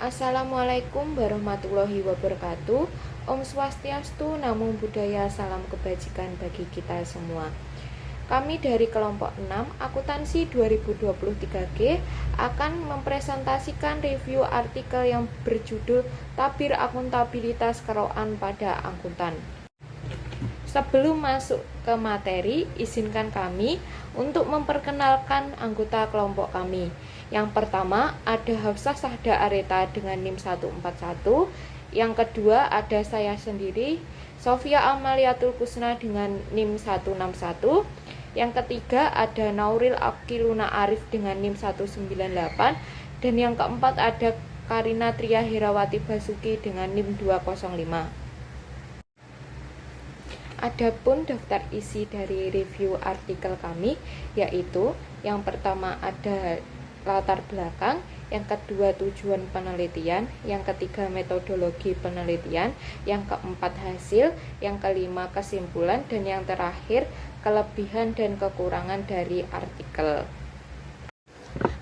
Assalamualaikum warahmatullahi wabarakatuh. Om Swastiastu, Namo Buddhaya, salam kebajikan bagi kita semua. Kami dari kelompok 6 akuntansi 2023G akan mempresentasikan review artikel yang berjudul Tabir Akuntabilitas Keroan pada Akuntan. Sebelum masuk ke materi, izinkan kami untuk memperkenalkan anggota kelompok kami. Yang pertama ada Hafsah Sahda Areta dengan NIM 141. Yang kedua ada saya sendiri, Sofia Amaliatul Kusna dengan NIM 161. Yang ketiga ada Nauril Akiluna Arif dengan NIM 198. Dan yang keempat ada Karina Tria Herawati Basuki dengan NIM 205. Adapun daftar isi dari review artikel kami, yaitu yang pertama ada latar belakang, yang kedua tujuan penelitian, yang ketiga metodologi penelitian, yang keempat hasil, yang kelima kesimpulan, dan yang terakhir kelebihan dan kekurangan dari artikel.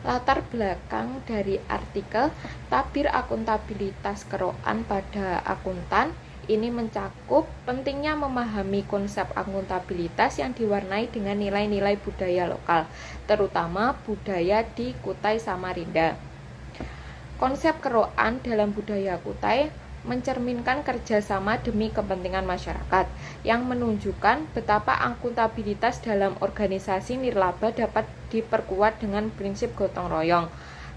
Latar belakang dari artikel Tabir Akuntabilitas Keroan pada Akuntan ini mencakup pentingnya memahami konsep akuntabilitas yang diwarnai dengan nilai-nilai budaya lokal, terutama budaya di Kutai Samarinda. Konsep keroan dalam budaya Kutai mencerminkan kerjasama demi kepentingan masyarakat, yang menunjukkan betapa akuntabilitas dalam organisasi nirlaba dapat diperkuat dengan prinsip gotong royong.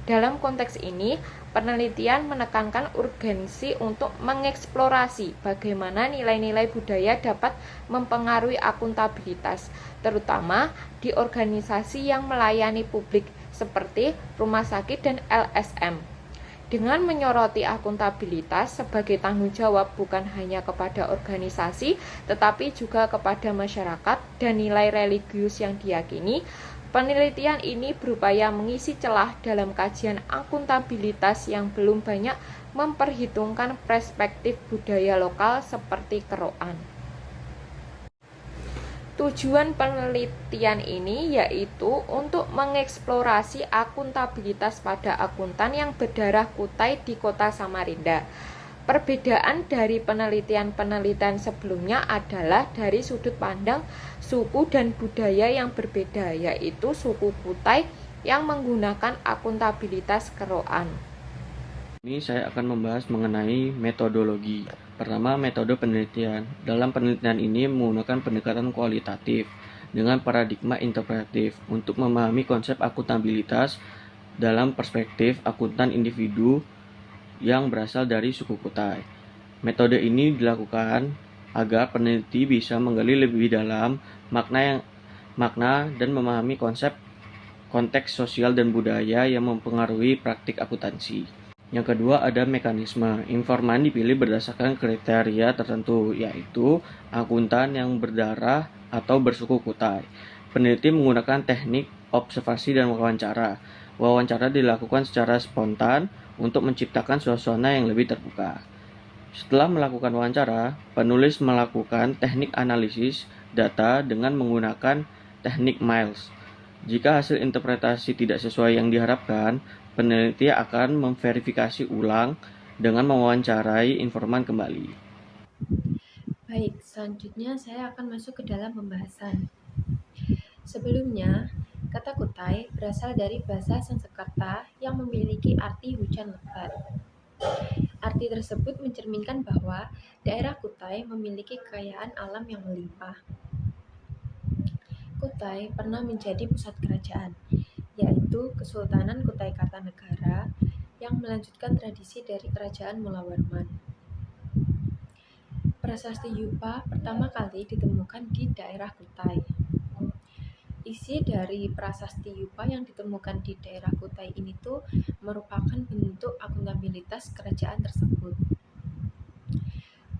Dalam konteks ini, penelitian menekankan urgensi untuk mengeksplorasi bagaimana nilai-nilai budaya dapat mempengaruhi akuntabilitas, terutama di organisasi yang melayani publik seperti rumah sakit dan LSM. Dengan menyoroti akuntabilitas sebagai tanggung jawab bukan hanya kepada organisasi, tetapi juga kepada masyarakat dan nilai religius yang diyakini, penelitian ini berupaya mengisi celah dalam kajian akuntabilitas yang belum banyak memperhitungkan perspektif budaya lokal seperti keroan. Tujuan penelitian ini yaitu untuk mengeksplorasi akuntabilitas pada akuntan yang berdarah Kutai di Kota Samarinda. Perbedaan dari penelitian-penelitian sebelumnya adalah dari sudut pandang suku dan budaya yang berbeda, yaitu suku Kutai yang menggunakan akuntabilitas keroan. Ini saya akan membahas mengenai metodologi. Pertama, metode penelitian. Dalam penelitian ini menggunakan pendekatan kualitatif dengan paradigma interpretatif untuk memahami konsep akuntabilitas dalam perspektif akuntan individu yang berasal dari suku Kutai. Metode ini dilakukan agar peneliti bisa menggali lebih dalam makna dan memahami konsep konteks sosial dan budaya yang mempengaruhi praktik akuntansi. Yang kedua ada mekanisme. Informan dipilih berdasarkan kriteria tertentu, yaitu akuntan yang berdarah atau bersuku Kutai. Peneliti menggunakan teknik observasi dan wawancara. Wawancara dilakukan secara spontan untuk menciptakan suasana yang lebih terbuka. Setelah melakukan wawancara, penulis melakukan teknik analisis data dengan menggunakan teknik Miles. Jika hasil interpretasi tidak sesuai yang diharapkan, peneliti akan memverifikasi ulang dengan mewawancarai informan kembali. Baik, selanjutnya saya akan masuk ke dalam pembahasan. Sebelumnya, kata Kutai berasal dari bahasa Sanskerta yang memiliki arti hujan lebat. Arti tersebut mencerminkan bahwa daerah Kutai memiliki kekayaan alam yang melimpah. Kutai pernah menjadi pusat kerajaan, yaitu Kesultanan Kutai Kartanegara yang melanjutkan tradisi dari Kerajaan Mulawarman. Prasasti Yupa pertama kali ditemukan di daerah Kutai. Isi dari prasasti Yupa yang ditemukan di daerah Kutai ini tuh merupakan bentuk akuntabilitas kerajaan tersebut.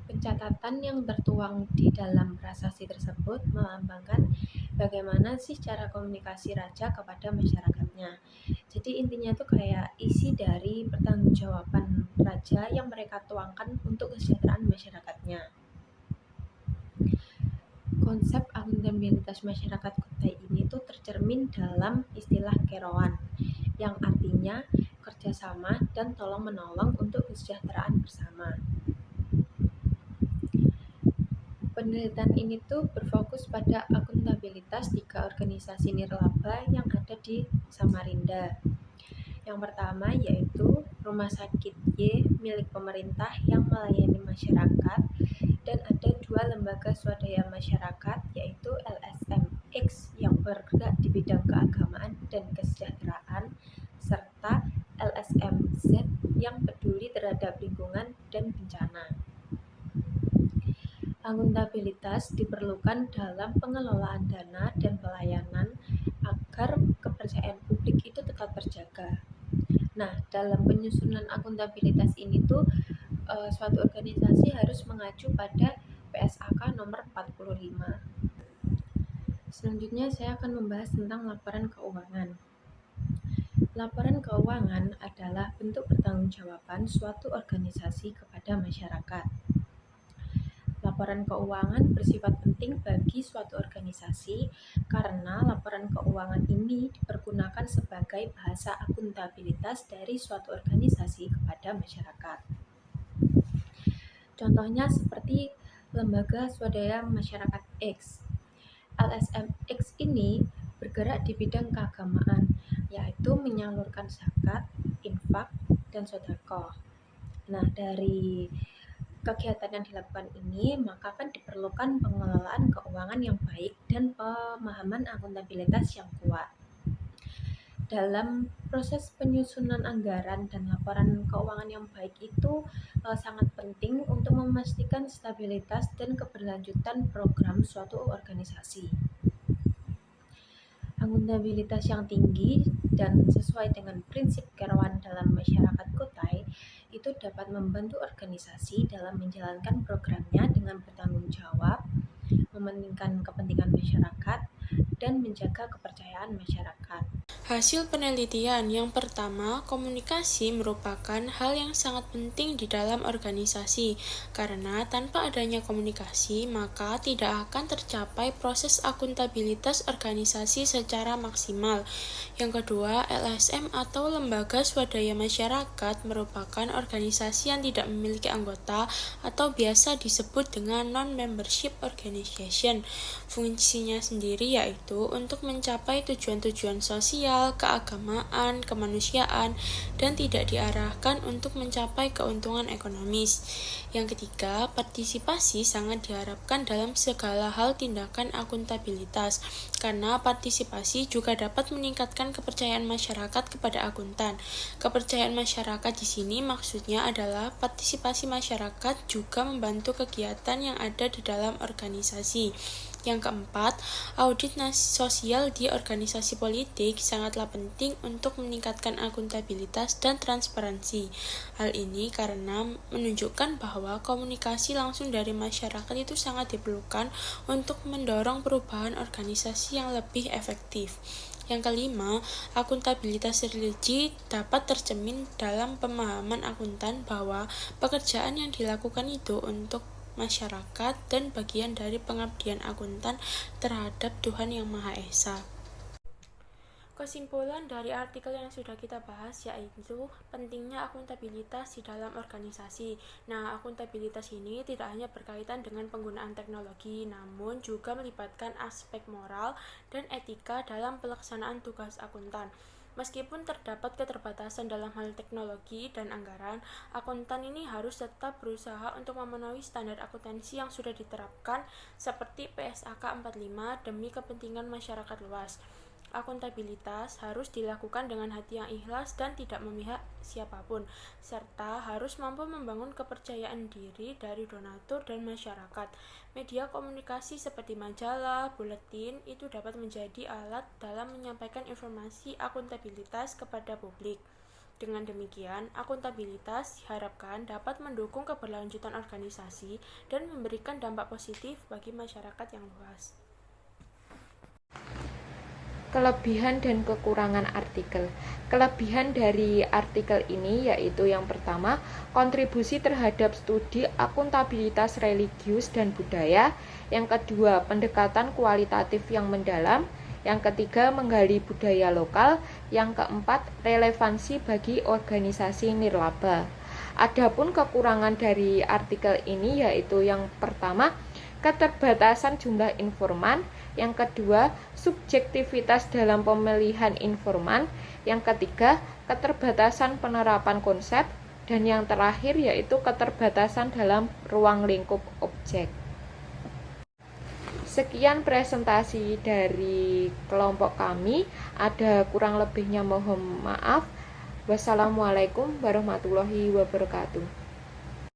Pencatatan yang tertuang di dalam prasasti tersebut melambangkan bagaimana sih cara komunikasi raja kepada masyarakatnya. Jadi intinya tuh kayak isi dari pertanggungjawaban raja yang mereka tuangkan untuk kesejahteraan masyarakatnya. Konsep akuntabilitas masyarakat Kutai ini tuh tercermin dalam istilah keroan, yang artinya bekerja sama dan tolong-menolong untuk kesejahteraan bersama. Penelitian ini tuh berfokus pada akuntabilitas 3 organisasi nirlaba yang ada di Samarinda. Yang pertama yaitu Rumah Sakit Y milik pemerintah yang melayani masyarakat, dan ada 2 lembaga swadaya masyarakat yaitu LSM X yang bergerak di bidang keagamaan dan kesejahteraan, serta LSM Z yang peduli terhadap lingkungan dan bencana. Akuntabilitas diperlukan dalam pengelolaan dana dan pelayanan agar kepercayaan publik itu tetap terjaga. Nah, dalam penyusunan akuntabilitas ini tuh suatu organisasi harus mengacu pada PSAK nomor 45. Selanjutnya saya akan membahas tentang laporan keuangan. Laporan keuangan adalah bentuk pertanggungjawaban suatu organisasi kepada masyarakat. Laporan keuangan bersifat penting bagi suatu organisasi karena laporan keuangan ini dipergunakan sebagai bahasa akuntabilitas dari suatu organisasi kepada masyarakat. Contohnya seperti Lembaga Swadaya Masyarakat X. LSM X ini bergerak di bidang keagamaan, yaitu menyalurkan zakat, infak, dan sedekah. Nah, dari kegiatan yang dilakukan ini, maka kan diperlukan pengelolaan keuangan yang baik dan pemahaman akuntabilitas yang kuat. Dalam proses penyusunan anggaran dan laporan keuangan yang baik itu sangat penting untuk memastikan stabilitas dan keberlanjutan program suatu organisasi. Akuntabilitas yang tinggi dan sesuai dengan prinsip Kerawan dalam masyarakat Kutai itu dapat membantu organisasi dalam menjalankan programnya dengan bertanggung jawab, mementingkan kepentingan masyarakat, dan menjaga kepercayaan masyarakat. Hasil penelitian yang pertama, komunikasi merupakan hal yang sangat penting di dalam organisasi, karena tanpa adanya komunikasi, maka tidak akan tercapai proses akuntabilitas organisasi secara maksimal. Yang kedua, LSM atau Lembaga Swadaya Masyarakat merupakan organisasi yang tidak memiliki anggota atau biasa disebut dengan non-membership organization. Fungsinya sendiri yaitu untuk mencapai tujuan-tujuan sosial, keagamaan, kemanusiaan, dan tidak diarahkan untuk mencapai keuntungan ekonomis. Yang ketiga, partisipasi sangat diharapkan dalam segala hal tindakan akuntabilitas, karena partisipasi juga dapat meningkatkan kepercayaan masyarakat kepada akuntan. Kepercayaan masyarakat di sini maksudnya adalah partisipasi masyarakat juga membantu kegiatan yang ada di dalam organisasi. Yang keempat, audit sosial di organisasi politik sangatlah penting untuk meningkatkan akuntabilitas dan transparansi. Hal ini karena menunjukkan bahwa komunikasi langsung dari masyarakat itu sangat diperlukan untuk mendorong perubahan organisasi yang lebih efektif. Yang kelima, akuntabilitas religi dapat tercermin dalam pemahaman akuntan bahwa pekerjaan yang dilakukan itu untuk masyarakat dan bagian dari pengabdian akuntan terhadap Tuhan Yang Maha Esa. Kesimpulan dari artikel yang sudah kita bahas yaitu pentingnya akuntabilitas di dalam organisasi. Nah, akuntabilitas ini tidak hanya berkaitan dengan penggunaan teknologi, namun juga melibatkan aspek moral dan etika dalam pelaksanaan tugas akuntan. Meskipun terdapat keterbatasan dalam hal teknologi dan anggaran, akuntan ini harus tetap berusaha untuk memenuhi standar akuntansi yang sudah diterapkan seperti PSAK 45 demi kepentingan masyarakat luas. Akuntabilitas harus dilakukan dengan hati yang ikhlas dan tidak memihak siapapun, serta harus mampu membangun kepercayaan diri dari donatur dan masyarakat. Media komunikasi seperti majalah, buletin itu dapat menjadi alat dalam menyampaikan informasi akuntabilitas kepada publik. Dengan demikian, akuntabilitas diharapkan dapat mendukung keberlanjutan organisasi dan memberikan dampak positif bagi masyarakat yang luas. Kelebihan dan kekurangan artikel. Kelebihan dari artikel ini yaitu yang pertama, kontribusi terhadap studi akuntabilitas religius dan budaya. Yang kedua, pendekatan kualitatif yang mendalam. Yang ketiga, menggali budaya lokal. Yang keempat, relevansi bagi organisasi nirlaba. Adapun kekurangan dari artikel ini yaitu yang pertama, keterbatasan jumlah informan. Yang kedua, subjektivitas dalam pemilihan informan. Yang ketiga, keterbatasan penerapan konsep. Dan yang terakhir yaitu keterbatasan dalam ruang lingkup objek. Sekian presentasi dari kelompok kami. Ada kurang lebihnya mohon maaf. Wassalamualaikum warahmatullahi wabarakatuh.